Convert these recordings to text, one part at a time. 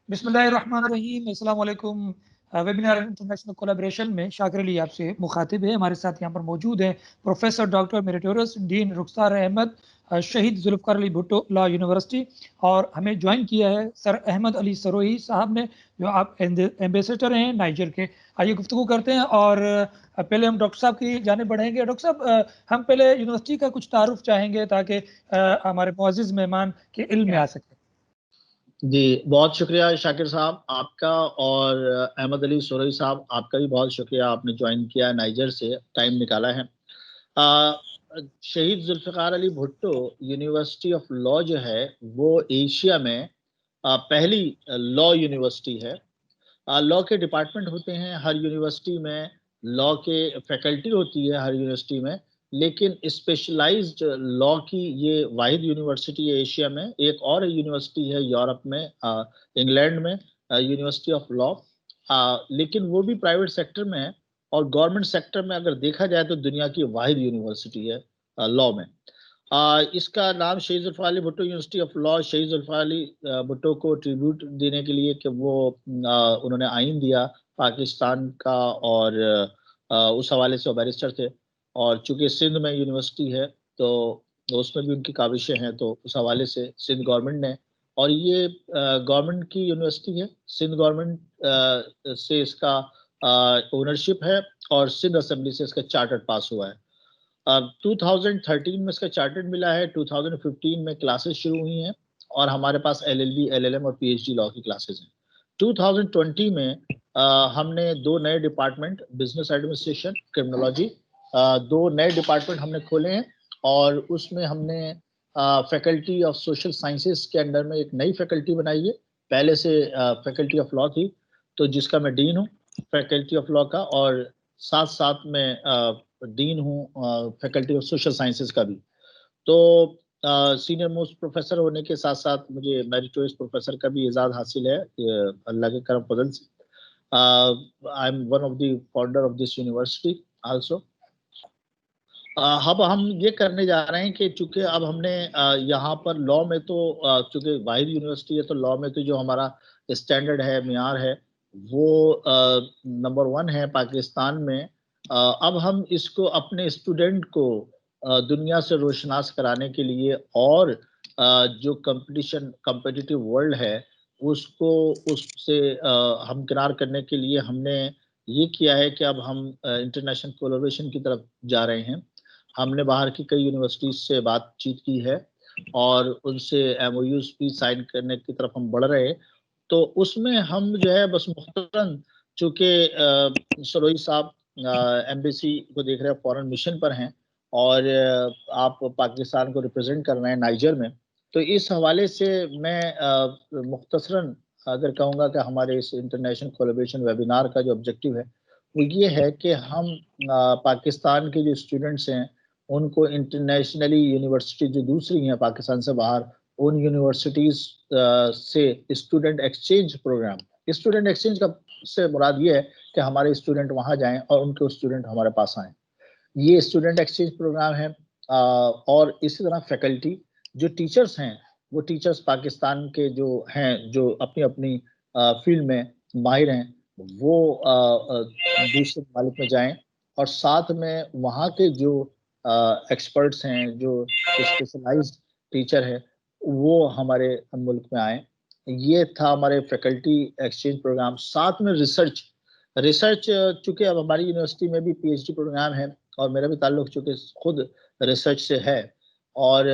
बिस्मिल्लाहिर्रहमानिर्रहीम, अस्सलाम वालेकुम। वेबिनार इंटरनेशनल कोलैबोरेशन में शाकिर अली आपसे मुखातिब है। हमारे साथ यहाँ पर मौजूद है प्रोफेसर डॉक्टर मेरिटोरियस डीन रुखसार अहमद, शहीद जुल्फ़िकार अली भुट्टो लॉ यूनिवर्सिटी, और हमें ज्वाइन किया है सर अहमद अली सरोही साहब ने, जो आप एम्बेसडर हैं नाइजर के। आइए गुफ्तगू करते हैं, और पहले हम डॉक्टर साहब की जाने बढ़ेंगे। डॉक्टर साहब, हम पहले यूनिवर्सिटी का कुछ तारुफ चाहेंगे ताकि हमारे मुअज़्ज़िज़ मेहमान के इल्म में आ सके। जी, बहुत शुक्रिया शाकिर साहब आपका, और अहमद अली सोरई साहब आपका भी बहुत शुक्रिया, आपने ज्वाइन किया नाइजर से, टाइम निकाला है। Shaheed Zulfikar Ali Bhutto university of law जो है वो एशिया में पहली लॉ यूनिवर्सिटी है। लॉ के डिपार्टमेंट होते हैं हर यूनिवर्सिटी में, लॉ के फैकल्टी होती है हर यूनिवर्सिटी में, लेकिन स्पेशलाइज्ड लॉ की ये वाहिद यूनिवर्सिटी है एशिया में। एक और यूनिवर्सिटी है यूरोप में, इंग्लैंड में, यूनिवर्सिटी ऑफ लॉ, लेकिन वो भी प्राइवेट सेक्टर में है, और गवर्नमेंट सेक्टर में अगर देखा जाए तो दुनिया की वाहिद यूनिवर्सिटी है लॉ में। इसका नाम Shaheed Zulfikar Ali Bhutto university of law, Shaheed Zulfikar Ali Bhutto को ट्रिब्यूट देने के लिए कि वो उन्होंने आइन दिया पाकिस्तान का, और उस हवाले से वो बैरिस्टर थे, और चूंकि सिंध में यूनिवर्सिटी है तो उसमें भी उनकी काविशें हैं, तो उस हवाले से सिंध गवर्नमेंट ने, और ये गवर्नमेंट की यूनिवर्सिटी है, सिंध गवर्नमेंट से इसका ओनरशिप है, और सिंध असेंबली से इसका चार्टर पास हुआ है। 2013 में इसका चार्टर्ड मिला है, 2015 में क्लासेस शुरू हुई हैं, और हमारे पास LLB, LLM और PhD लॉ की क्लासेस हैं। 2020 में हमने दो नए डिपार्टमेंट, बिजनेस एडमिनिस्ट्रेशन, क्रिमिनोलॉजी, दो नए डिपार्टमेंट हमने खोले हैं, और उसमें हमने फैकल्टी ऑफ सोशल साइंसेस के अंडर में एक नई फैकल्टी बनाई है। पहले से फैकल्टी ऑफ लॉ थी, तो जिसका मैं डीन हूँ फैकल्टी ऑफ लॉ का, और साथ साथ में डीन हूँ फैकल्टी ऑफ सोशल साइंसेज का भी। तो सीनियर मोस्ट प्रोफेसर होने के साथ साथ मुझे मेरिटोरियस प्रोफेसर का भी एजाज़ हासिल है अल्लाह के करम फजल से। I am one of the founder of this university also. अब हम ये करने जा रहे हैं कि चूंकि अब हमने यहाँ पर लॉ में तो चूंकि वाहिद यूनिवर्सिटी है, तो लॉ में तो जो हमारा स्टैंडर्ड है, मियार है, वो नंबर 1 है पाकिस्तान में। अब हम इसको अपने स्टूडेंट को दुनिया से रोशनास कराने के लिए, और जो कम्पिटिटिव वर्ल्ड है उसको उससे हमकिनार करने के लिए हमने ये किया है कि अब हम इंटरनेशनल कोलैबोरेशन की तरफ जा रहे हैं। हमने बाहर की कई यूनिवर्सिटीज से बातचीत की है, और उनसे MOUs भी साइन करने की तरफ हम बढ़ रहे हैं। तो उसमें हम जो है बस मुख्तरन, चूँकि सरोही साहब एम्बेसी को देख रहे हैं, फॉरेन मिशन पर हैं, और आप पाकिस्तान को रिप्रेजेंट कर रहे हैं नाइजर में, तो इस हवाले से मैं मुख्तसरन अगर कहूँगा कि हमारे इस इंटरनेशनल कोलैबोरेशन वेबिनार का जो ऑब्जेक्टिव है वो ये है कि हम पाकिस्तान के जो स्टूडेंट्स हैं उनको इंटरनेशनली यूनिवर्सिटी जो दूसरी हैं पाकिस्तान से बाहर, उन यूनिवर्सिटीज़ से student exchange program, student exchange का से मुराद ये है कि हमारे स्टूडेंट वहाँ जाएं और उनके स्टूडेंट हमारे पास आएँ। ये स्टूडेंट एक्सचेंज प्रोग्राम है। और इसी तरह फैकल्टी जो टीचर्स हैं, वो टीचर्स पाकिस्तान के जो हैं, जो अपनी अपनी फील्ड में माहिर हैं, वो दूसरे ममालिक में जाएं, और साथ में वहाँ के जो एक्सपर्ट्स हैं, जो स्पेशलाइज्ड टीचर हैं, वो हमारे मुल्क में आए। ये था हमारे फैकल्टी एक्सचेंज प्रोग्राम। साथ में रिसर्च चूँकि अब हमारी यूनिवर्सिटी में भी PhD प्रोग्राम है, और मेरा भी ताल्लुक चूँकि खुद रिसर्च से है, और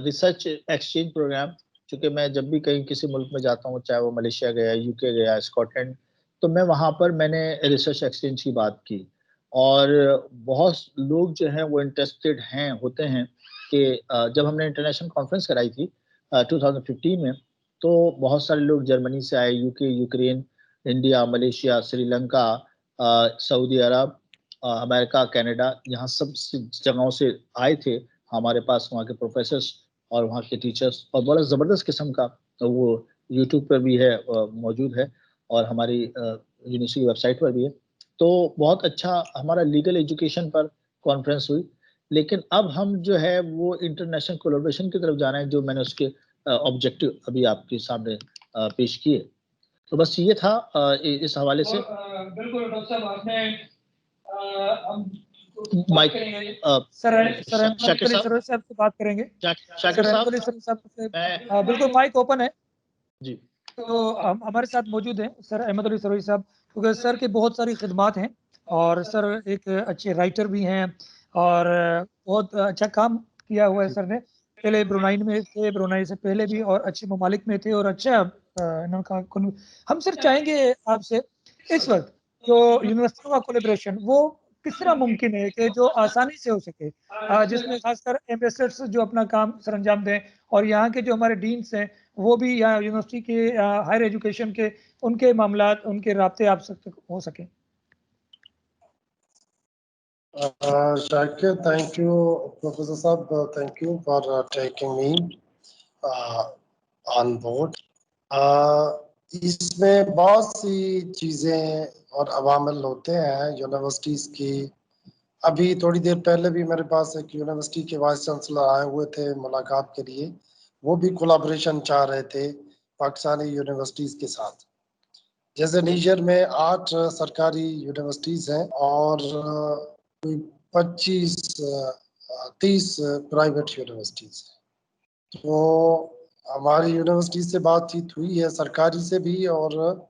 रिसर्च एक्सचेंज प्रोग्राम, चूँकि मैं जब भी कहीं किसी मुल्क में जाता हूँ, चाहे वो मलेशिया गया, UK गया, स्कॉटलैंड, तो मैं वहाँ पर मैंने रिसर्च एक्सचेंज की बात की, और बहुत लोग जो हैं वो इंटरेस्टेड होते हैं कि जब हमने इंटरनेशनल कॉन्फ्रेंस कराई थी 2015 में, तो बहुत सारे लोग जर्मनी से आए, UK, Ukraine, India, Malaysia, Sri Lanka, सऊदी अरब, अमेरिका, कनाडा, यहाँ सब जगहों से आए थे हमारे पास, वहाँ के प्रोफेसर्स और वहाँ के टीचर्स, और बड़ा ज़बरदस्त किस्म का वो यूट्यूब पर भी है, मौजूद है, और हमारी यूनिवर्सिटी की वेबसाइट पर भी है। तो बहुत अच्छा हमारा लीगल एजुकेशन पर कॉन्फ्रेंस हुई। लेकिन अब हम जो है वो इंटरनेशनल कोलैबोरेशन की तरफ जा रहे हैं, जो मैंने उसके ऑब्जेक्टिव अभी आपके सामने पेश किए। तो बस ये था इस हवाले से। बिल्कुल डॉक्टर साहब, आपने माइक शाकिर साहब से बात करेंगे। शाकिर साहब, बिल्कुल माइक ओपन है जी। तो हमारे साथ मौजूद हैं सर अहमद अली सरोही साहब, क्योंकि सर की बहुत सारी खिदमात हैं और सर एक अच्छे राइटर भी हैं और बहुत अच्छा काम किया हुआ है सर ने। पहले ब्रुनाई में थे, ब्रुनाई से पहले भी, और अच्छे ममालिक में थे और अच्छा इनका हम सर चाहेंगे आपसे इस वक्त जो यूनिवर्सिटी का कोलेब्रेशन वो किस तरह मुमकिन है कि जो आसानी से हो सके, जिसमें खासकर एम्बेसडर्स जो अपना काम सर अंजाम दें और यहाँ के जो हमारे डीन्स हैं वो भी यहाँ यूनिवर्सिटी के हायर एजुकेशन के उनके मामलात, उनके राब्ते आप तक हो सके। Shakir, thank you, Professor Saab. Thank you for taking me on board. इसमें बहुत सी चीज़ें और अवामिल होते हैं यूनिवर्सिटीज़ की। अभी थोड़ी देर पहले भी मेरे पास एक यूनिवर्सिटी के वाइस चांसलर आए हुए थे मुलाकात के लिए। वो भी कोलैबोरेशन चाह रहे थे पाकिस्तानी यूनिवर्सिटीज़ के साथ। जैसे नीजर में 8 सरकारी यूनिवर्सिटीज़ हैं और 25-30 प्राइवेट यूनिवर्सिटीज़ हैं। तो हमारी यूनिवर्सिटी से बातचीत हुई है, सरकारी से भी और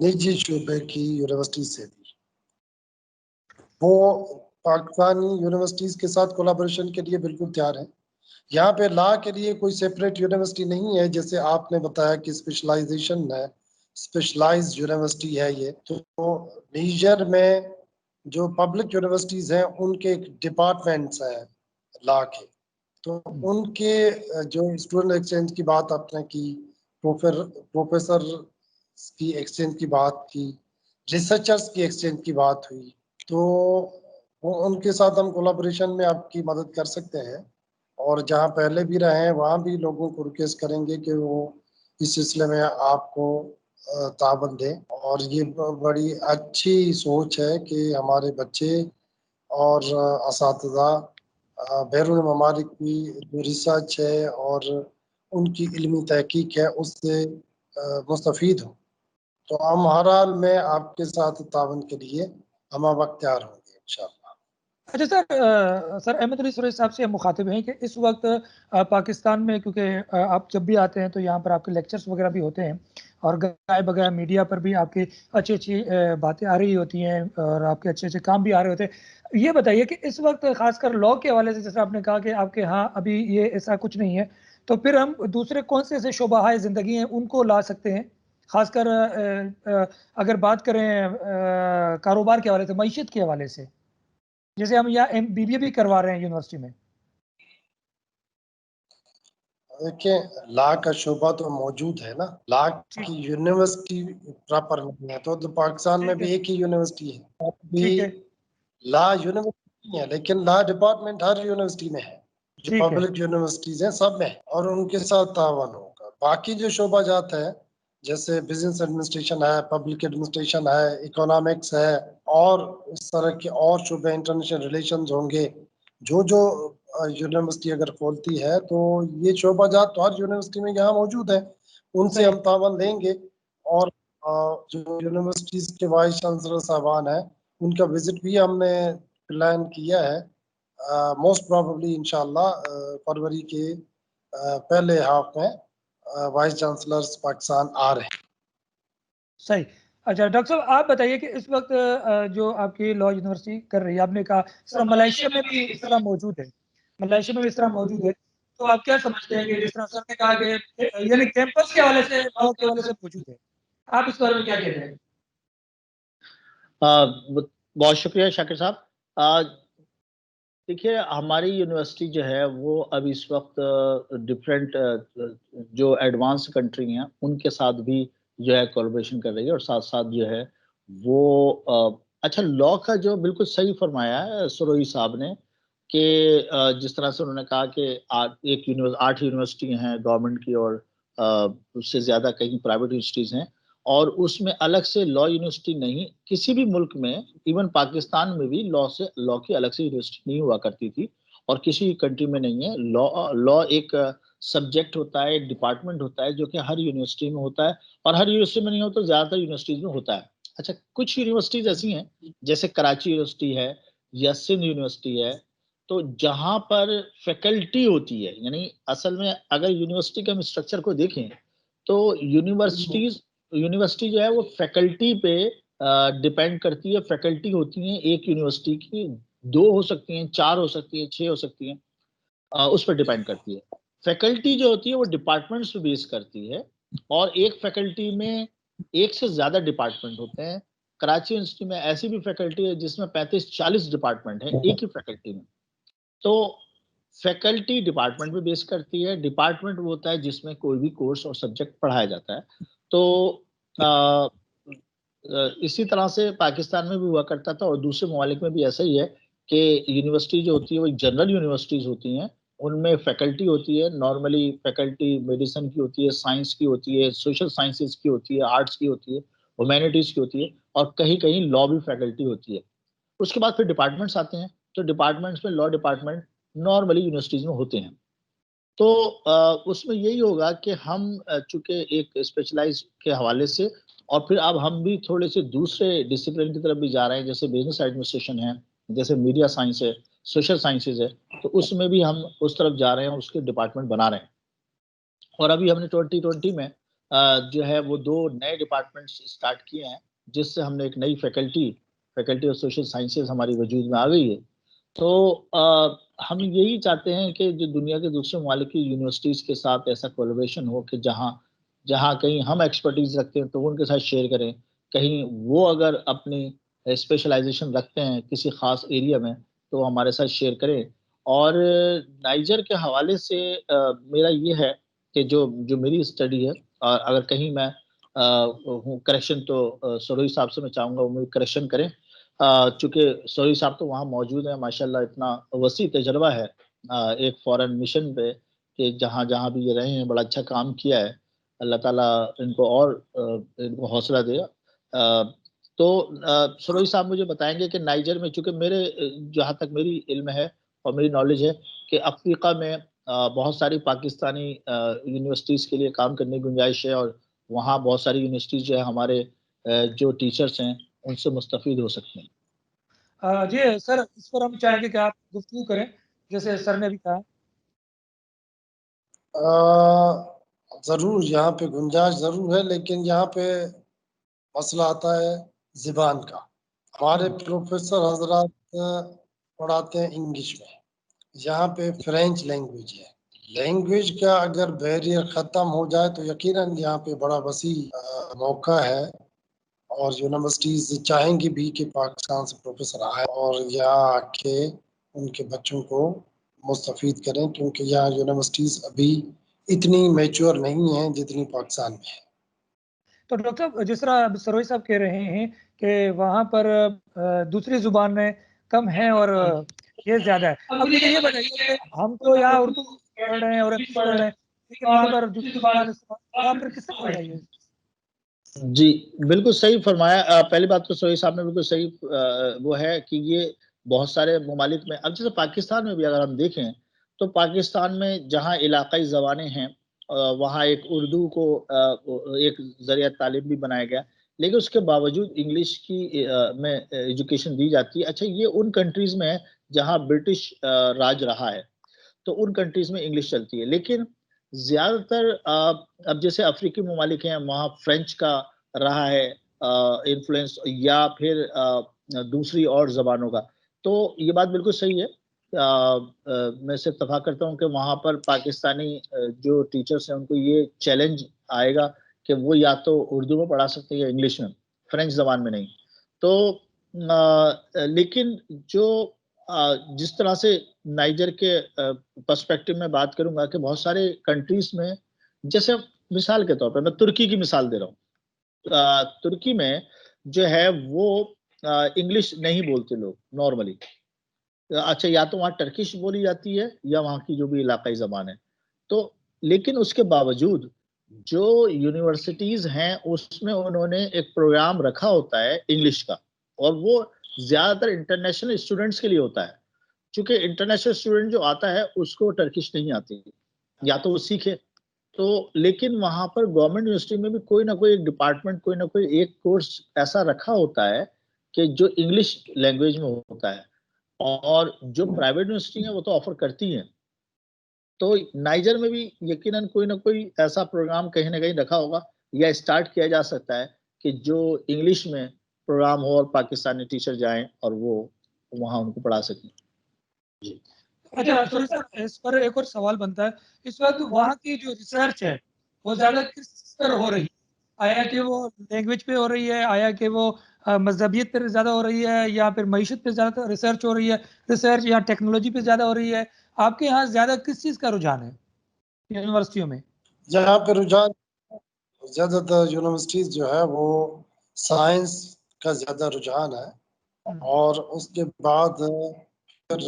निजी शोबे की यूनिवर्सिटी से भी। वो पाकिस्तानी यूनिवर्सिटीज के साथ कोलैबोरेशन के लिए बिल्कुल तैयार है। यहाँ पे लॉ के लिए कोई सेपरेट यूनिवर्सिटी नहीं है, जैसे आपने बताया कि स्पेशलाइजेशन है, स्पेशलाइज्ड यूनिवर्सिटी है ये। तो नीजर में जो पब्लिक यूनिवर्सिटीज हैं उनके डिपार्टमेंट्स हैं लॉ के, तो उनके जो स्टूडेंट एक्सचेंज की बात आपने की, प्रोफेसर की एक्सचेंज की बात की, रिसर्चर्स की एक्सचेंज की बात हुई, तो वो उनके साथ हम कोलैबोरेशन में आपकी मदद कर सकते हैं। और जहाँ पहले भी रहे हैं वहाँ भी लोगों को रिक्वेस्ट करेंगे कि वो इस सिलसिले में आपको ताबन दें। और ये बड़ी अच्छी सोच है कि हमारे बच्चे और असातिज़ा बैरून ममालिक की जो रिसर्च है और उनकी इल्मी तहकीक है उससे मुस्तफ़ीद हो। तो हम हर हाल में आपके साथ तावन के लिए हम वक्त तैयार होंगे इंशाअल्लाह। अच्छा सर अहमद अली सरोही साहब से हम मुखातिब हैं कि इस वक्त पाकिस्तान में, क्योंकि आप जब भी आते हैं तो यहाँ पर आपके लेक्चर्स वगैरह भी होते हैं और गाय बगैर मीडिया पर भी आपकी अच्छी अच्छी बातें आ रही होती हैं और आपके अच्छे अच्छे काम भी आ रहे होते हैं। ये बताइए कि इस वक्त खासकर लॉ के हवाले से, जैसे आपने कहा कि आपके यहाँ अभी ये ऐसा कुछ नहीं है, तो फिर हम दूसरे कौन से ऐसे शोबाहाय ज़िंदगी हैं उनको ला सकते हैं, खासकर अगर बात करें कारोबार के हवाले से, मईशत के हवाले से, जैसे हम यहाँ बीबीए भी करवा रहे हैं यूनिवर्सिटी में। देखिए लॉ का शोबा तो मौजूद है ना, लॉ की यूनिवर्सिटी प्रॉपर नहीं है, तो पाकिस्तान में भी एक ही यूनिवर्सिटी है। भी लॉ यूनिवर्सिटी नहीं है लेकिन लॉ डिपार्टमेंट हर यूनिवर्सिटी में है, जो पब्लिक यूनिवर्सिटीज हैं सब में, और उनके साथ तावन होगा। बाकी जो शोबा जात है जैसे बिजनेस एडमिनिस्ट्रेशन है, पब्लिक एडमिनिस्ट्रेशन है, इकोनॉमिक्स है और इस तरह के और शोबे, इंटरनेशनल रिलेशंस होंगे, जो जो यूनिवर्सिटी अगर खोलती है तो ये शोबा जात तो हर यूनिवर्सिटी में यहाँ मौजूद है, उनसे हम तावन लेंगे। और जो यूनिवर्सिटीज के वाइस चांसलर साहबान है उनका विजिट भी हमने प्लान किया है। मोस्ट प्रोबेबली इंशाल्लाह फरवरी के पहले हाफ में वाइस चांसलर्स पाकिस्तान आ रहे हैं। सही। अच्छा डॉक्टर साहब, आप बताइए कि इस वक्त जो आपकी लॉ यूनिवर्सिटी कर रही है, आपने कहा सर मलेशिया में भी इस तरह मौजूद है, मलेशिया में भी इस तरह मौजूद है, तो आप क्या समझते हैं कि जिस तरह सर ने कहा कि यानी कैंपस के हवाले से, लॉ के हवाले से मौजूद है, आप इस बारे में क्या कहते हैं? बहुत शुक्रिया शाकिर साहब। देखिए हमारी यूनिवर्सिटी जो है वो अब इस वक्त डिफरेंट जो एडवांस कंट्री हैं उनके साथ भी जो है कोलैबोरेशन कर रही है और साथ साथ जो है वो अच्छा लॉ का जो बिल्कुल सही फरमाया है सरोही साहब ने कि जिस तरह से उन्होंने कहा कि 8 यूनिवर्सिटी हैं गवर्नमेंट की और उससे ज़्यादा कहीं प्राइवेट यूनिवर्सिटीज़ हैं और उसमें अलग से लॉ यूनिवर्सिटी नहीं, किसी भी मुल्क में इवन पाकिस्तान में भी लॉ की अलग से यूनिवर्सिटी नहीं हुआ करती थी और किसी कंट्री में नहीं है। लॉ एक सब्जेक्ट होता है, एक डिपार्टमेंट होता है जो कि हर यूनिवर्सिटी में होता है, और हर यूनिवर्सिटी में नहीं हो तो ज्यादातर यूनिवर्सिटीज में होता है। अच्छा, कुछ यूनिवर्सिटीज ऐसी हैं जैसे कराची यूनिवर्सिटी है या सिंध यूनिवर्सिटी है, तो जहां पर फैकल्टी होती है, यानी असल में अगर यूनिवर्सिटी के हम स्ट्रक्चर को देखें तो यूनिवर्सिटी जो है वो फैकल्टी पे डिपेंड करती है। फैकल्टी होती है एक यूनिवर्सिटी की, 2 हो सकती हैं, 4 हो सकती हैं, 6 हो सकती हैं, उस पर डिपेंड करती है। फैकल्टी जो होती है वो डिपार्टमेंट्स पे बेस करती है, और एक फैकल्टी में एक से ज्यादा डिपार्टमेंट होते हैं। कराची यूनिवर्सिटी में ऐसी भी फैकल्टी है जिसमें 35-40 डिपार्टमेंट हैं एक ही फैकल्टी में। तो फैकल्टी डिपार्टमेंट पे बेस करती है। डिपार्टमेंट वो होता है जिसमें कोई भी कोर्स और सब्जेक्ट पढ़ाया जाता है। तो आ, इसी तरह से पाकिस्तान में भी हुआ करता था, और दूसरे ममालिक में भी ऐसा ही है कि यूनिवर्सिटी जो होती है वो एक जनरल यूनिवर्सिटीज होती हैं। उनमें फैकल्टी होती है, नॉर्मली फैकल्टी मेडिसिन की होती है, साइंस की होती है, सोशल साइंसेज की होती है, आर्ट्स की होती है, ह्यूमैनिटीज की होती है, और कहीं कहीं लॉ भी फैकल्टी होती है। उसके बाद फिर डिपार्टमेंट्स आते हैं, तो डिपार्टमेंट्स में लॉ डिपार्टमेंट नॉर्मली यूनिवर्सिटीज में होते हैं। तो उसमें यही होगा कि हम चूंकि एक स्पेशलाइज के हवाले से, और फिर अब हम भी थोड़े से दूसरे डिसिप्लिन की तरफ भी जा रहे हैं, जैसे बिजनेस एडमिनिस्ट्रेशन है, जैसे मीडिया साइंस है, सोशल साइंसेज है, तो उसमें भी हम उस तरफ जा रहे हैं, उसके डिपार्टमेंट बना रहे हैं। और अभी हमने 2020 में जो है वो 2 नए डिपार्टमेंट्स स्टार्ट किए हैं, जिससे हमने एक नई फैकल्टी ऑफ सोशल साइंसेज हमारी वजूद में आ गई है। तो हम यही चाहते हैं कि जो दुनिया के दूसरे ममालिक की यूनिवर्सिटीज़ के साथ ऐसा कोलैबोरेशन हो कि जहाँ जहाँ कहीं हम एक्सपर्टीज रखते हैं तो वो उनके साथ शेयर करें, कहीं वो अगर अपनी स्पेशलाइजेशन रखते हैं किसी खास एरिया में तो हमारे साथ शेयर करें। और नाइजर के हवाले से मेरा ये है कि जो जो मेरी स्टडी है, और अगर कहीं मैं हूँ करेक्शन तो सरोही साहब से मैं चाहूँगा वो मेरी करेक्शन करें, चूंकि सरोही साहब तो वहाँ मौजूद है, माशाल्लाह इतना वसी तजर्बा है एक फॉरेन मिशन पे कि जहाँ जहाँ भी ये रहे हैं बड़ा अच्छा काम किया है। अल्लाह ताला इनको और इनको हौसला दे। तो सरोही साहब मुझे बताएंगे कि नाइजर में, चूंकि मेरे जहाँ तक मेरी इल्म है और मेरी नॉलेज है कि अफ्रीका में बहुत सारी पाकिस्तानी यूनिवर्सिटीज़ के लिए काम करने की गुंजाइश है, और वहाँ बहुत सारी यूनिवर्सिटीज़ जो है हमारे जो टीचर्स हैं उनसे मुस्तफ़ीद हो सकते हैं। जी सर, इस पर हम चाहेंगे कि आप गुफ्तगू करें, जैसे सर ने भी कहा। जरूर यहाँ पे गुंजाइश जरूर है, लेकिन यहाँ पे मसला आता है ज़बान का। हमारे प्रोफेसर हजरात पढ़ाते हैं इंग्लिश में, यहाँ पे फ्रेंच लैंग्वेज है। लैंग्वेज का अगर बैरियर खत्म हो जाए तो यकीनन यहाँ पे बड़ा वसी मौका है, और यूनिवर्सिटीज चाहेंगी भी कि पाकिस्तान से प्रोफेसर आए और यहाँ आके उनके बच्चों को मुस्तफीद करें, क्योंकि यहाँ यूनिवर्सिटीज अभी इतनी मैच्योर नहीं है जितनी पाकिस्तान में है। तो डॉक्टर साहब, जिस तरह अब सरोही साहब कह रहे हैं कि वहाँ पर दूसरी जुबानें कम हैं और ये ज्यादा है, अब मुझे ये बताइए कि हम तो यहाँ उर्दू पढ़ रहे हैं और इंग्लिश पढ़ रहे हैं, लेकिन वहाँ पर दूसरी जुबान वहाँ पर किसने पढ़ाई है? जी, बिल्कुल सही फरमाया। पहली बात तो सोहेब साहब ने बिल्कुल सही वो है कि ये बहुत सारे ममालिक में, अब जैसे पाकिस्तान में भी अगर हम देखें तो पाकिस्तान में जहाँ इलाकाई ज़बानें हैं वहाँ एक उर्दू को एक ज़रिया तालीम भी बनाया गया, लेकिन उसके बावजूद इंग्लिश की में एजुकेशन दी जाती है। अच्छा, ये उन कंट्रीज़ में है जहाँ ब्रिटिश राज रहा है, तो उन कंट्रीज़ में इंग्लिश चलती है। लेकिन ज्यादातर अब जैसे अफ्रीकी ममालिक हैं वहाँ फ्रेंच का रहा है इन्फ्लुएंस, या फिर दूसरी और जबानों का। तो ये बात बिल्कुल सही है। मैं सिर्फ इत्तफाक करता हूँ कि वहाँ पर पाकिस्तानी जो टीचर्स हैं उनको ये चैलेंज आएगा कि वो या तो उर्दू में पढ़ा सकते हैं या इंग्लिश में, फ्रेंच जबान में नहीं। तो लेकिन जो जिस तरह से नाइजर के पर्सपेक्टिव में बात करूंगा कि बहुत सारे कंट्रीज में, जैसे मिसाल के तौर पर मैं तुर्की की मिसाल दे रहा हूँ। तुर्की में जो है वो इंग्लिश नहीं बोलते लोग नॉर्मली। अच्छा, या तो वहाँ टर्किश बोली जाती है या वहाँ की जो भी इलाकाई जबान है। तो लेकिन उसके बावजूद जो यूनिवर्सिटीज हैं उसमें उन्होंने एक प्रोग्राम रखा होता है इंग्लिश का, और वो ज्यादातर इंटरनेशनल स्टूडेंट्स के लिए होता है, क्योंकि इंटरनेशनल स्टूडेंट जो आता है उसको टर्किश नहीं आती, या तो वो सीखे। तो लेकिन वहां पर गवर्नमेंट यूनिवर्सिटी में भी कोई ना कोई एक डिपार्टमेंट, कोई ना कोई एक कोर्स ऐसा रखा होता है कि जो इंग्लिश लैंग्वेज में होता है, और जो प्राइवेट यूनिवर्सिटी है वो तो ऑफर करती हैं। तो नाइजर में भी यकीनन कोई ना कोई ऐसा प्रोग्राम कहीं ना कहीं रखा होगा या स्टार्ट किया जा सकता है कि जो इंग्लिश में प्रोग्राम हो और पाकिस्तानी टीचर जाएं और वो वहां उनको पढ़ा सकें। जी। अच्छा सर, इस पर एक और सवाल बनता है, इस वक्त वहाँ की जो रिसर्च है वो ज्यादा किस पर हो रही है? आया कि वो लैंग्वेज पे हो रही है, आया कि वो मजहबियत पर ज्यादा हो रही है, या फिर मईशत पे ज्यादा रिसर्च हो रही है, रिसर्च या टेक्नोलॉजी पे ज्यादा हो रही है? आपके यहाँ ज्यादा किस चीज का रुझान है यूनिवर्सिटियों में? यहाँ पे रुझान ज्यादातर यूनिवर्सिटीज जो है वो साइंस का ज्यादा रुझान है, और उसके बाद फिर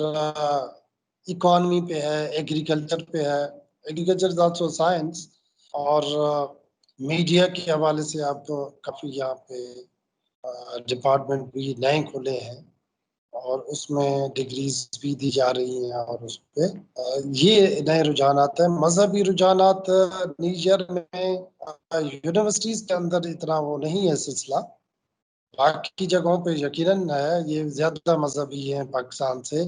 इकोनॉमी पे है, एग्रीकल्चर पे है। Agriculture is also science. और मीडिया के हवाले से आप काफी यहाँ पे डिपार्टमेंट भी नए खुले हैं, और उसमें डिग्रीज भी दी जा रही हैं, और उस पे ये नए रुझानात हैं। मजहबी रुझानात नीजर में यूनिवर्सिटीज के अंदर इतना वो नहीं है सिलसिला, बाकी जगहों पे यकीनन है, ये ज्यादा मजहबी हैं पाकिस्तान से,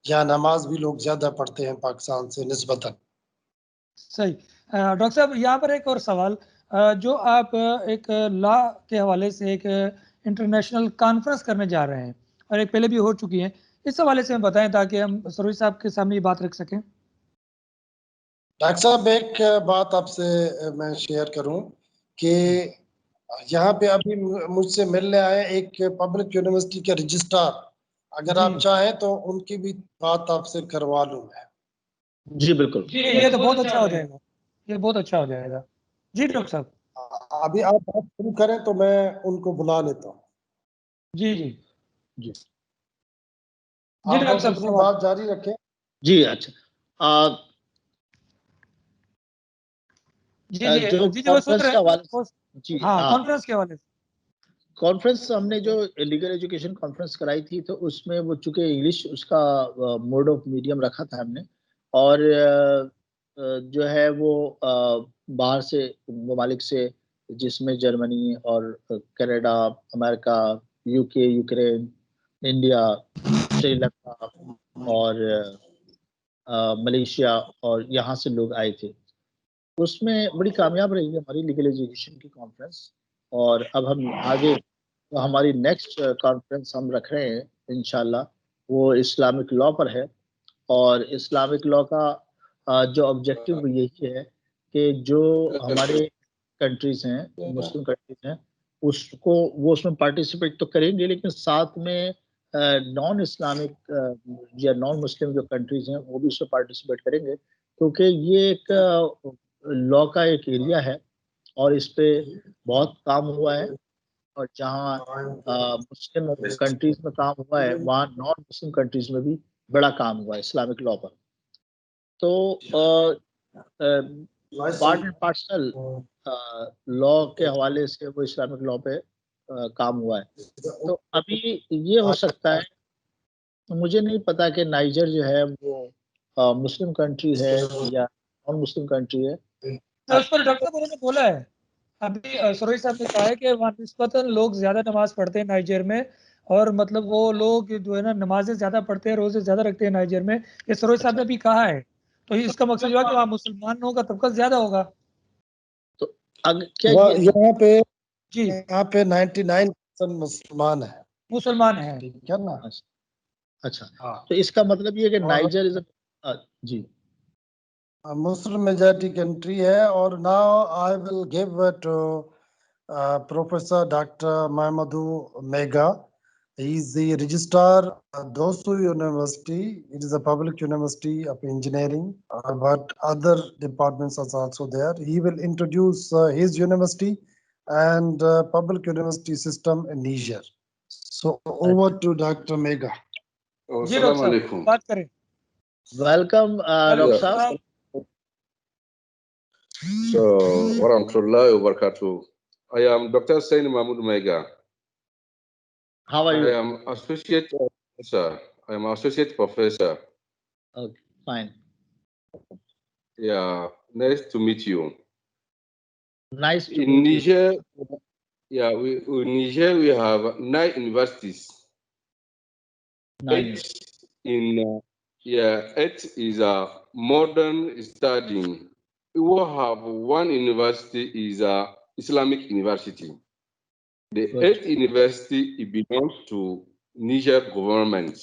या नमाज भी लोग ज्यादा पढ़ते हैं पाकिस्तान से निस्बतन। सही। डॉक्टर साहब, यहाँ पर एक और सवाल, जो आप एक लॉ के हवाले से एक इंटरनेशनल कॉन्फ्रेंस करने जा रहे हैं, और एक पहले भी हो चुकी है, इस हवाले से हम बताएं ताकि हम सरोज साहब के सामने ये बात रख सकें। डॉक्टर साहब, एक बात आपसे मैं शेयर करूं कि यहाँ पे अभी मुझसे मिलने आए एक पब्लिक यूनिवर्सिटी के रजिस्ट्रार, अगर आप चाहें तो उनकी भी बात आपसे करवा लूं मैं। जी बिल्कुल। जी, ये तो बहुत अच्छा हो जाएगा, ये बहुत अच्छा हो जाएगा। जी डॉक्टर साहब। अभी आप बात शुरू करें तो मैं उनको बुला लेता हूँ। जी जी जी जी आप डॉक्टर बस साहब, अपनी सवाल। बात जारी रखें। जी। अच्छा। जी जी जो जी जी, वो सुन कॉन्फ्रेंस रहे के हवाले हैं। से, जी हाँ, हाँ, कॉन्फ्रेंस के हवाले से। कॉन्फ्रेंस हमने जो लीगल एजुकेशन कॉन्फ्रेंस कराई थी, तो उसमें वो चूंकि इंग्लिश उसका मोड ऑफ मीडियम रखा था हमने, और जो है वो बाहर से ममालिक से, जिसमें जर्मनी और Canada, America, UK, Ukraine, India, Sri Lanka और मलेशिया, और यहाँ से लोग आए थे। उसमें बड़ी कामयाब रही हमारी लीगल एजुकेशन की कॉन्फ्रेंस। और अब हम आगे, तो हमारी नेक्स्ट कॉन्फ्रेंस हम रख रहे हैं इंशाल्लाह, वो इस्लामिक लॉ पर है। और इस्लामिक लॉ का जो ऑब्जेक्टिव यही है कि जो हमारे कंट्रीज हैं, मुस्लिम कंट्रीज हैं, उसको वो उसमें पार्टिसिपेट तो करेंगे, लेकिन साथ में नॉन इस्लामिक या नॉन मुस्लिम जो कंट्रीज हैं वो भी उसमें पार्टिसिपेट करेंगे, क्योंकि ये एक लॉ का एक एरिया है और इस पे बहुत काम हुआ है। और जहाँ मुस्लिम कंट्रीज में काम हुआ है, वहाँ नॉन मुस्लिम कंट्रीज में भी बड़ा काम हुआ है इस्लामिक लॉ पर। तो पार्ट एंड पार्सल लॉ के हवाले से वो इस्लामिक लॉ पे काम हुआ है। तो अभी ये हो सकता है, मुझे नहीं पता कि नाइजर जो है वो मुस्लिम कंट्री है या नॉन मुस्लिम कंट्री है। तो उस पर डॉक्टर साहब उन्होंने बोला है, अभी सरोज साहब ने कहा है कि वहाँ निस्बतन लोग ज्यादा नमाज पढ़ते हैं नाइजर में, और मतलब वो लोग जो है ना नमाजें ज्यादा पढ़ते हैं, रोजे ज्यादा रखते हैं नाइजर में, ये सरोज साहब ने भी कहा है। तो इसका मकसद हुआ कि वहाँ मुसलमानों का तबका ज्यादा होगा। तो क्या ये जी, यहाँ पे 99% मुसलमान है। मुसलमान है। ठीक है ना? अच्छा, हाँ। तो इसका मतलब ये है कि और नाइजर इज जी। मुस्लिम मेजॉरिटी कंट्री है। और now I will give to professor doctor Mahmoudou Mega. He is the registrar Dosu University. It is a public university of engineering, but other departments are also there. He will introduce his university and public university system in Niger. So over to Dr. Mega. जी doctor साहब, बात करें। Welcome doctor साहब। So, warahmatullahi wabarakatuh. I am Dr. Sain Mahmoud Mega. How are you? I am associate professor. I am associate professor. Okay, fine. Yeah, nice to meet you. Nice to In meet you. Niger, yeah, in Niger we have 9 universities. Nine. 8 in yeah, 8 is a modern studying. We have one university is a Islamic university. The Good. 8th university it belongs to Niger government.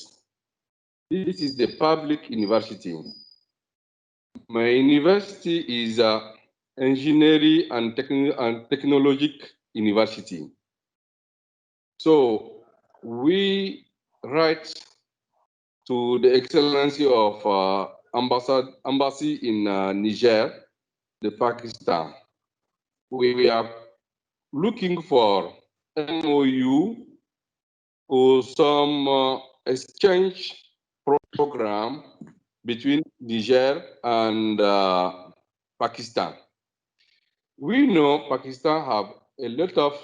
This is the public university. My university is a engineering and, technological university. So we write to the Excellency of Embassy in Niger, the Pakistan. We are looking for MOU or some exchange program between Niger and Pakistan. We know Pakistan have a lot of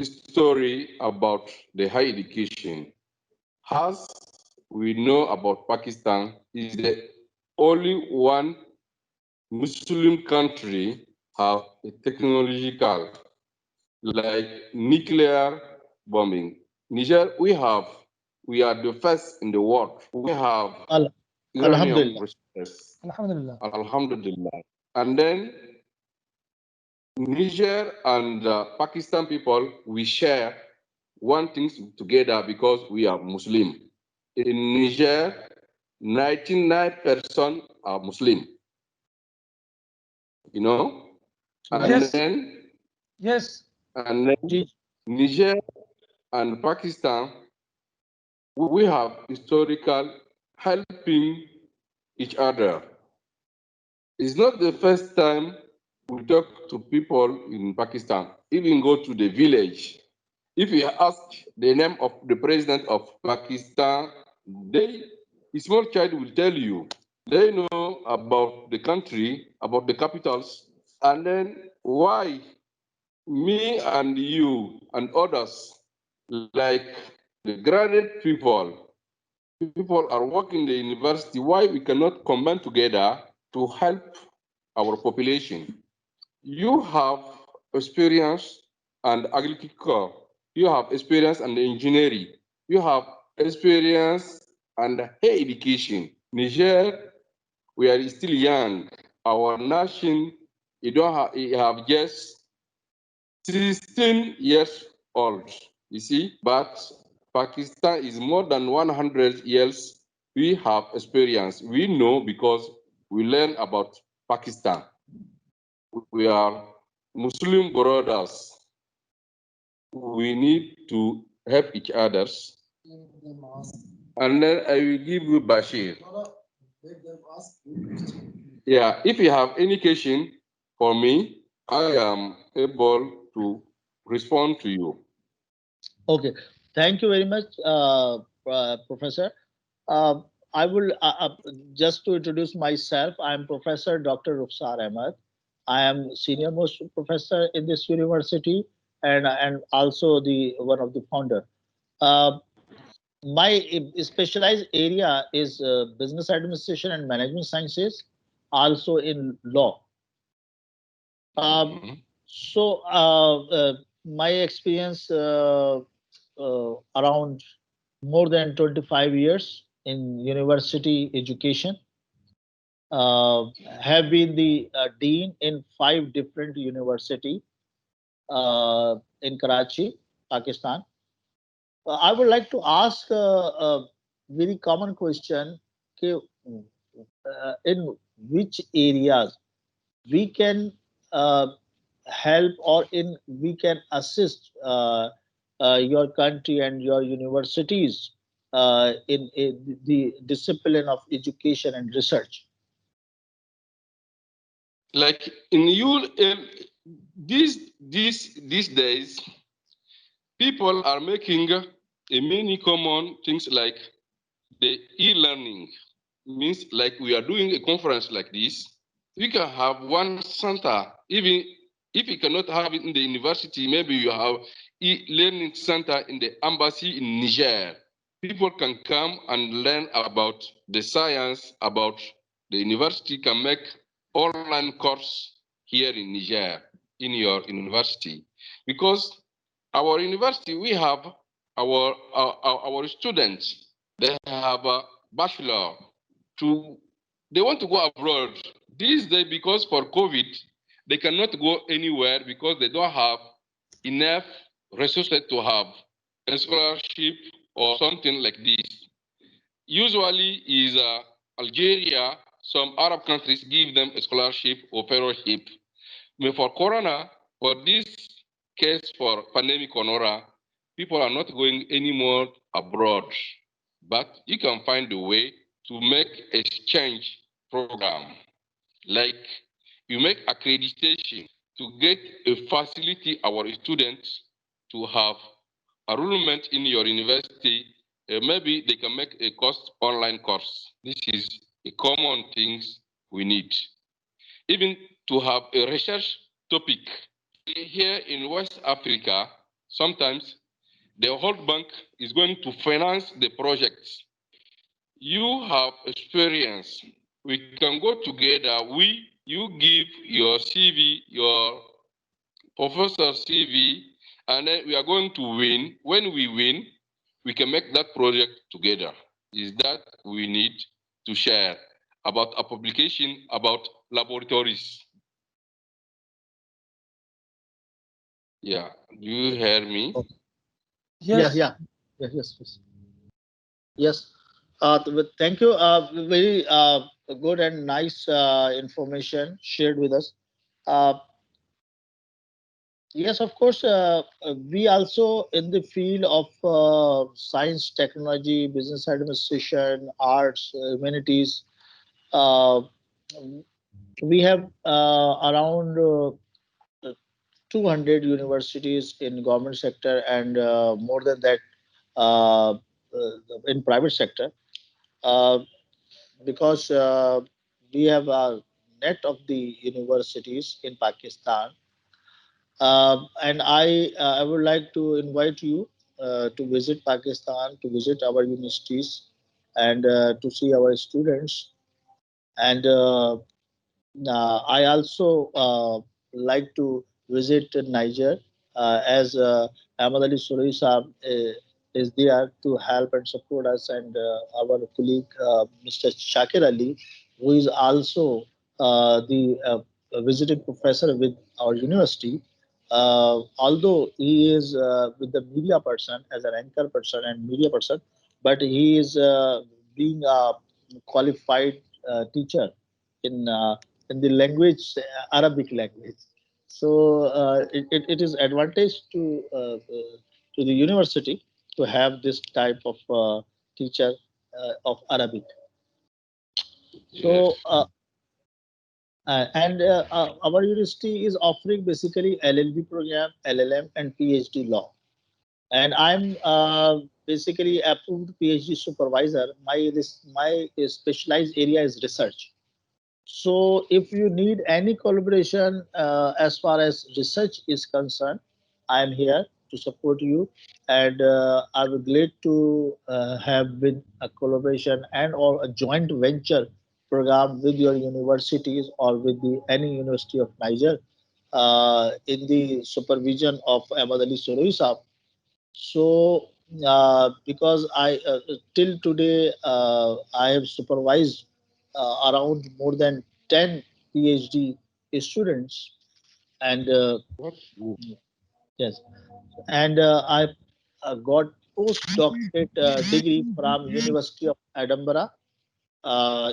story about the high education. As we know about Pakistan, is the only one Muslim country have a technological like nuclear bombing. Niger, we are the first in the world. We have uranium Alhamdulillah. resources. Alhamdulillah. Alhamdulillah. And then Niger and Pakistan people, we share one thing together because we are Muslim. In Niger, 99% are Muslim. You know? And Yes. then Yes. Niger and Pakistan, we have historical helping each other. It's not the first time we talk to people in Pakistan, even go to the village. If you ask the name of the president of Pakistan, a small child will tell you. They know about the country, about the capitals, and then why me and you and others, like the graduate people are working in the university, why we cannot combine together to help our population? You have experience and agriculture, you have experience and engineering, you have experience and higher education. Niger, we are still young. Our nation, you have just 16 years old, you see, but Pakistan is more than 100 years. We have experience. We know because we learn about Pakistan. We are Muslim brothers. We need to help each other. And then I will give you Bashir. Yeah, if you have any question for me, I am able to respond to you. Okay. Thank you very much, Professor. I will just to introduce myself. I am Professor Dr. Rukhsar Ahmed. I am senior most professor in this university, and also the one of the founder. My specialized area is business administration and management sciences, also in law. So my experience around more than 25 years in university education. Have been the dean in 5 different university in Karachi, Pakistan. I would like to ask a very common question: in which areas we can help, or in we can assist your country and your universities in the discipline of education and research? Like in you, these days, people are making many common things like the e-learning. Means like we are doing a conference like this, we can have one center. Even if you cannot have it in the university, maybe you have e-learning center in the embassy in Niger. People can come and learn about the science, about the university can make online course here in Niger, in your university, because our university, we have our students, they have a bachelor they want to go abroad. These days, because for COVID, they cannot go anywhere because they don't have enough resources to have a scholarship or something like this. Usually is Algeria, some Arab countries give them a scholarship or fellowship. But for Corona, for this case for pandemic Corona, people are not going anymore abroad. But you can find a way to make exchange program. Like you make accreditation to get a facility our students to have enrollment in your university. Maybe they can make a cost online course. This is a common things we need. Even to have a research topic. Here in West Africa, sometimes the World Bank is going to finance the projects. You have experience. We can go together. You give your CV, your professor CV, and then we are going to win. When we win, we can make that project together. Is that we need to share about a publication about laboratories. Yeah, do you hear me? Okay. Yes. Yes. Thank you. Very good and nice information shared with us. Yes, of course. We also in the field of science, technology, business administration, arts, humanities. Uh, we have around 200 universities in government sector and more than that uh, in private sector. Uh, because we have a net of the universities in Pakistan. And I would like to invite you to visit Pakistan, to visit our universities, and to see our students. And I also like to visit Niger as Ahmad Ali Suroi Saab is there to help and support us, and our colleague Mr. Shakir Ali, who is also the visiting professor with our university. Although he is with the media person as an anchor person and media person, but he is being a qualified teacher in the language, Arabic language. So it is advantage to the university to have this type of teacher of Arabic. So our university is offering basically LLB program, LLM, and PhD law. And I'm basically approved PhD supervisor. My specialized area is research. So if you need any collaboration as far as research is concerned, I am here to support you, and I would glad to have with a collaboration and or a joint venture program with your universities or with the any university of Niger in the supervision of Ahmad Ali Suroi Saab. So because I till today I have supervised around more than 10 PhD students, and yes, and I got postdoctorate degree from University of Edinburgh,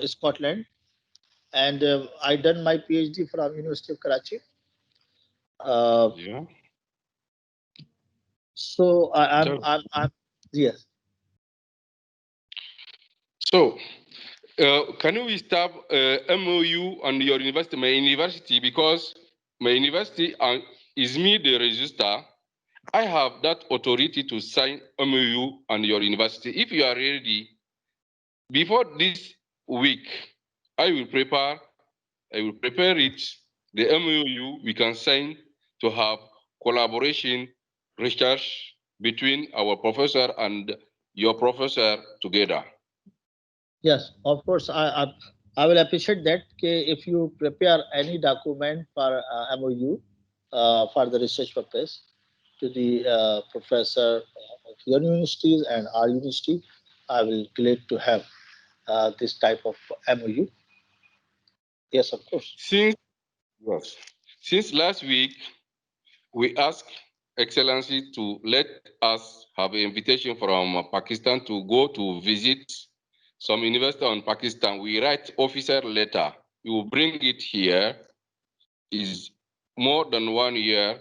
Scotland, and I done my PhD from University of Karachi. Yeah. So I'm yes. So, can we start MOU on your university, my university, because my university is me the register. I have that authority to sign MOU on your university. If you are ready, before this week, I will prepare it, the MOU we can sign to have collaboration, research between our professor and your professor together. Yes, of course. I will appreciate that if you prepare any document for MOU for the research purpose to the professor of your universities and our university, I will glad to have this type of MOU. Yes, of course. Since last week, we asked Excellency to let us have an invitation from Pakistan to go to visit some university in Pakistan. We write officer letter. We will bring it here. Is more than 1 year.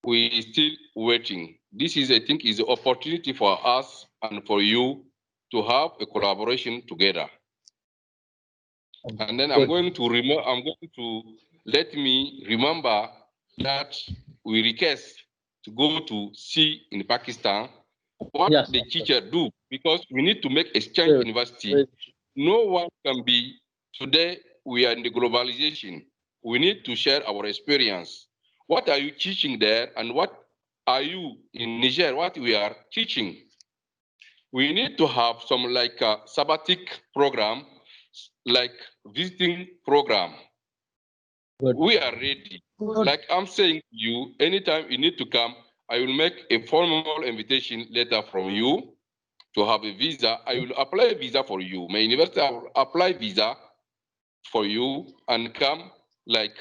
We still waiting. This is, I think, is an opportunity for us and for you to have a collaboration together. And then I'm going to let me remember that we request to go to see in Pakistan what the teacher do, because we need to make exchange university. No one can be, today we are in the globalization. We need to share our experience. What are you teaching there and what are you in Niger, what we are teaching? We need to have some like a sabbatic program, like visiting program. Good. We are ready. Good. Like I'm saying to you, anytime you need to come, I will make a formal invitation letter from you to have a visa. I will apply a visa for you. My university will apply visa for you and come like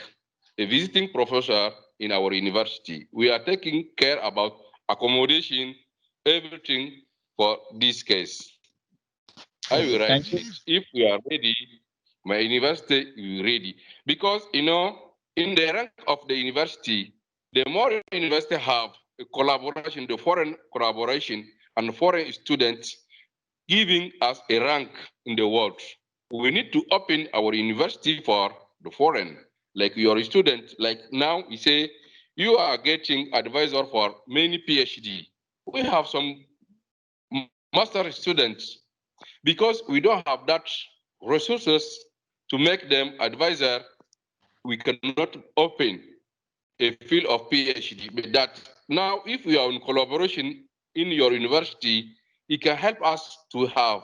a visiting professor in our university. We are taking care about accommodation, everything for this case. I will write it. If we are ready, my university is ready. Because, you know, in the rank of the university, the more university have a collaboration, the foreign collaboration and foreign students giving us a rank in the world. We need to open our university for the foreign, like your student. Like now, you say you are getting advisor for many PhD. We have some master students because we don't have that resources to make them advisor. We cannot open a field of PhD. But that now, if we are in collaboration in your university, it can help us to have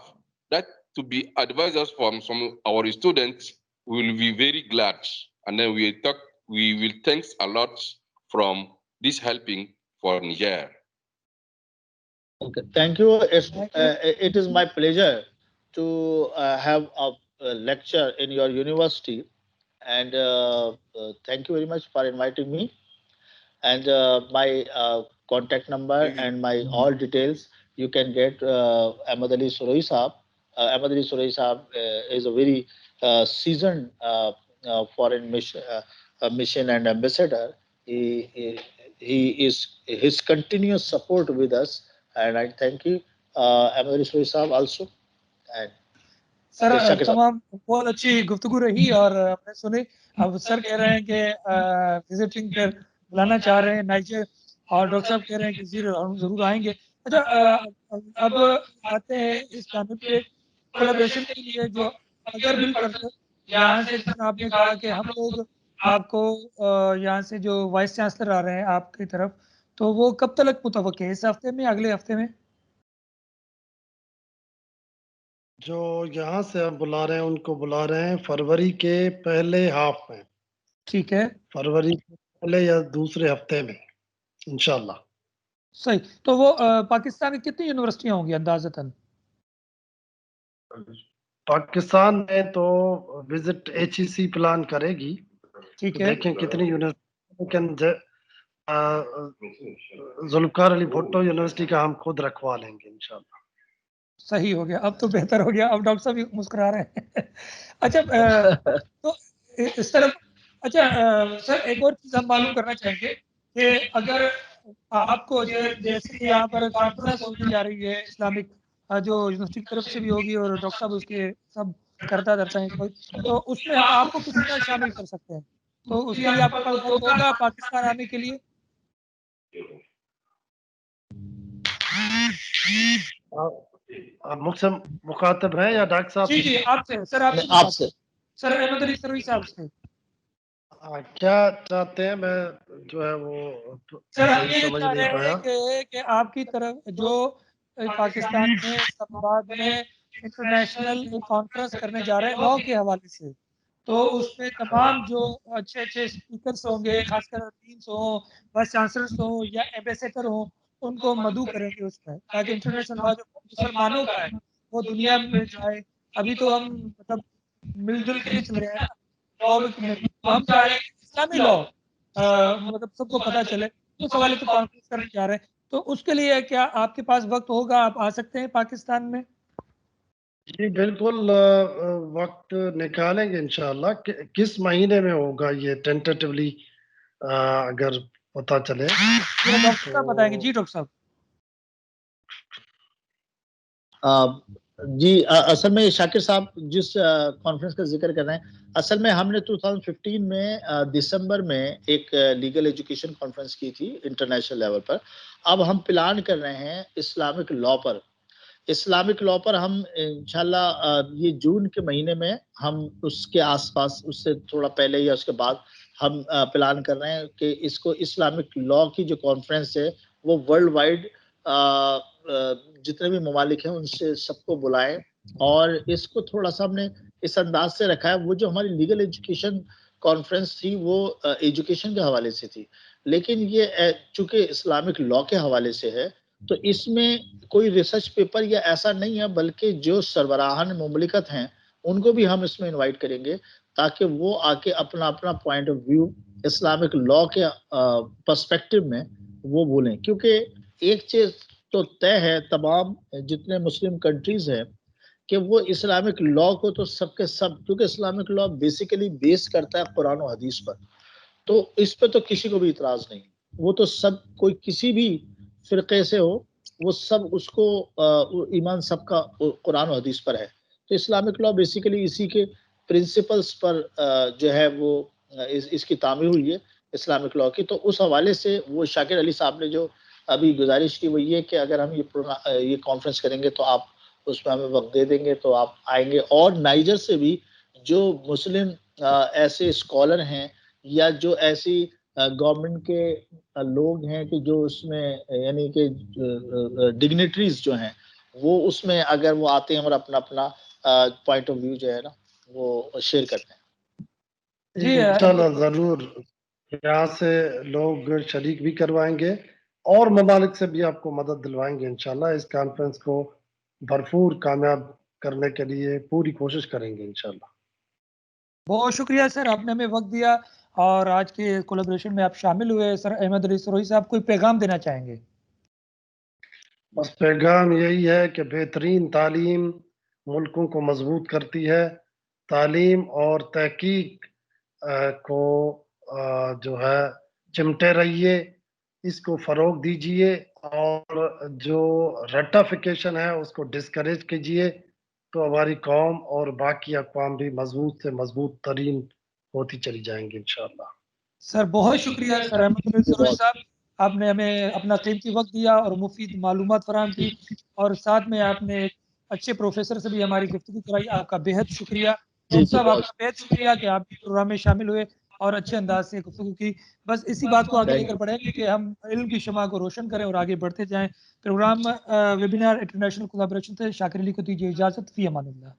that, to be advisors from some our students. We will be very glad, and then we will thanks a lot from this helping for Niger. Okay, thank you. It is my pleasure to have a lecture in your university, and thank you very much for inviting me. And my contact number and my all details you can get Ahmad Ali Suroi Saab. Ahmad Ali Suroi Saab is a very seasoned foreign mission and ambassador. He is his continuous support with us, and I thank you, Ahmad Ali Suroi Saab also. And sir तमाम बहुत अच्छी गुफ्तगू रही और हमने सुनी। अब sir कह रहे हैं कि विजिटिंग पर बुलाना चाह रहे हैं नाइजर, और डॉक्टर साहब कह रहे हैं कि हम जरूर आएंगे। अच्छा, अब आते हैं इस जानब पे कोलैबोरेशन के लिए, जो अगर बिल करते यहाँ से, आपने कहा कि हम लोग आपको यहाँ से जो वाइस चांसलर आ रहे हैं आपकी तरफ, तो वो कब तक मुतवक्किल है? इस हफ्ते में, अगले हफ्ते में? जो यहाँ से हम बुला रहे हैं उनको बुला रहे हैं फरवरी के पहले हाफ में। ठीक है, फरवरी के पहले या दूसरे हफ्ते में इंशाल्लाह। सही। तो वो पाकिस्तान में कितनी यूनिवर्सिटियां होंगी अंदाजतन? पाकिस्तान में तो विजिट HEC प्लान करेगी। ठीक है, तो देखें कितनी यूनिवर्सिटी। जुल्फकार अली भुट्टो यूनिवर्सिटी का हम खुद रखवा लेंगे इंशाल्लाह। सही हो गया, अब तो बेहतर हो गया, अब डॉक्टर साहब भी मुस्कुरा रहे हैं। अच्छा, तो इस तरफ, अच्छा सर एक और चीज हम मालूम करना चाहेंगे कि अगर आपको जैसे यहाँ पर कॉन्फ्रेंस होने जा रही है इस्लामिक, जो यूनिवर्सिटी की तरफ से भी होगी और डॉक्टर साहब उसके सब करता है, तो उसमें आपको किसी तरह शामिल कर सकते हैं, तो उसके लिए आपका पास वक्त होगा पाकिस्तान आने के लिए? आप मुझसे मुखातिब हैं या डॉक्टर साहब? जी आपसे सर, आपसे सर, अहमद अली सरोई साहब से। क्या चाहते हैं? मैं जो है वो सर हम ये चाह रहे हैं कि आपकी तरफ जो पाकिस्तान में इस्लामाबाद में इंटरनेशनल कॉन्फ्रेंस करने जा रहे हैं लॉ के हवाले से। तो उसमें तमाम जो अच्छे अच्छे स्पीकर्स होंगे, खासकर डीन्स हो, वाइस चांसलर्स हो या एम्बेसडर हो, उनको मदऊ करेंगे उसमें, ताकि इंटरनेशनल लॉ जो मुसलमानों का है वो दुनिया में जाए। अभी तो हम मतलब मिलजुल के चल रहे हैं ना लॉ में, तो हम चाह रहे हैं इस्लामी लॉ मतलब सबको पता चले, उस हवाले से कॉन्फ्रेंस करने जा रहे हैं। तो उसके लिए क्या आपके पास वक्त होगा, आप आ सकते हैं पाकिस्तान में? जी बिल्कुल, वक्त निकालेंगे इंशाल्लाह। किस महीने में होगा ये टेंटेटिवली, अगर पता चले डॉक्टर साहब बताएंगे। जी डॉक्टर साहब। जी असल में शाकिर साहब जिस कॉन्फ्रेंस का जिक्र कर रहे हैं, असल में हमने 2015 में दिसंबर में एक लीगल एजुकेशन कॉन्फ्रेंस की थी इंटरनेशनल लेवल पर। अब हम प्लान कर रहे हैं इस्लामिक लॉ पर। इस्लामिक लॉ पर हम इंशाल्लाह ये जून के महीने में हम उसके आसपास, उससे थोड़ा पहले या उसके बाद हम प्लान कर रहे हैं कि इसको इस्लामिक लॉ की जो कॉन्फ्रेंस है वो वर्ल्ड वाइड जितने भी ममालिक हैं उनसे सबको बुलाएं। और इसको थोड़ा सा हमने इस अंदाज से रखा है, वो जो हमारी लीगल एजुकेशन कॉन्फ्रेंस थी वो एजुकेशन के हवाले से थी, लेकिन ये चूंकि इस्लामिक लॉ के हवाले से है तो इसमें कोई रिसर्च पेपर या ऐसा नहीं है, बल्कि जो सरबराहान मुमलिकत हैं उनको भी हम इसमें इनवाइट करेंगे ताकि वो आके अपना अपना point of view Islamic law के पर्सपेक्टिव में वो बोलें। क्योंकि एक चीज तो तय है तमाम जितने मुस्लिम कंट्रीज हैं कि वो इस्लामिक लॉ को तो सबके सब, क्योंकि इस्लामिक लॉ बेसिकली बेस करता है कुरान और हदीस पर, तो इस पे तो किसी को भी इतराज नहीं। वो तो सब, कोई किसी भी फिरके से हो, वो सब उसको ईमान सबका कुरान और हदीस पर है। तो इस्लामिक लॉ बेसिकली इसी के प्रिंसिपल्स पर जो है वो इसकी तामीर हुई है इस्लामिक लॉ की। तो उस हवाले से वो शाकिर अली साहब ने जो अभी गुजारिश की वो ये कि अगर हम ये कॉन्फ्रेंस करेंगे तो आप उसमें हमें वक्त दे देंगे तो आप आएंगे। और नाइजर से भी जो मुस्लिम ऐसे स्कॉलर हैं या जो ऐसी गवर्नमेंट के लोग हैं कि जो उसमें यानी कि डिग्निटरीज जो हैं वो उसमें अगर वो आते हैं और अपना अपना पॉइंट ऑफ व्यू जो है ना वो शेयर करते हैं। जी इंशाल्लाह जरूर यहाँ से लोग शरीक भी करवाएंगे और ममालिक से भी आपको मदद दिलवाएंगे। इंशाल्लाह इस कॉन्फ्रेंस को भरपूर कामयाब करने के लिए पूरी कोशिश करेंगे इंशाल्लाह। बहुत शुक्रिया सर, आपने हमें वक्त दिया और आज के कोलैबोरेशन में आप शामिल हुए। सर अहमद अली सरोही साहब कोई पैगाम देना चाहेंगे? बस पैगाम यही है कि बेहतरीन तालीम मुल्कों को मजबूत करती है। तालीम और तहकीक को जो है चिमटे रहिए, इसको फरोग दीजिए और जो रट्टाफिकेशन है उसको डिस्करेज कीजिए, तो हमारी कौम और बाकी अक़वाम भी मजबूत से मजबूत तरीन होती चली जाएंगी इंशाअल्लाह। सर बहुत शुक्रिया सर अहमद अली सरोही साहब, आपने हमें अपना कीमती वक्त दिया और मुफीद मालूमात फराहम की, और साथ में आपने एक अच्छे प्रोफेसर से भी हमारी गुफ्तगू कराई। आपका बेहद शुक्रिया डॉक्टर साहब, आपका बेहद शुक्रिया कि आप प्रोग्राम में शामिल हुए और अच्छे अंदाज से गुफ्तगू की। बस इसी बात को आगे लेकर बढ़ेंगे कि हम इल्म की शमा को रोशन करें और आगे बढ़ते जाएं। प्रोग्राम वेबिनार इंटरनेशनल कोलैबोरेशन से शाकिर अली को दीजिए इजाजत। फी अमानिल्लाह।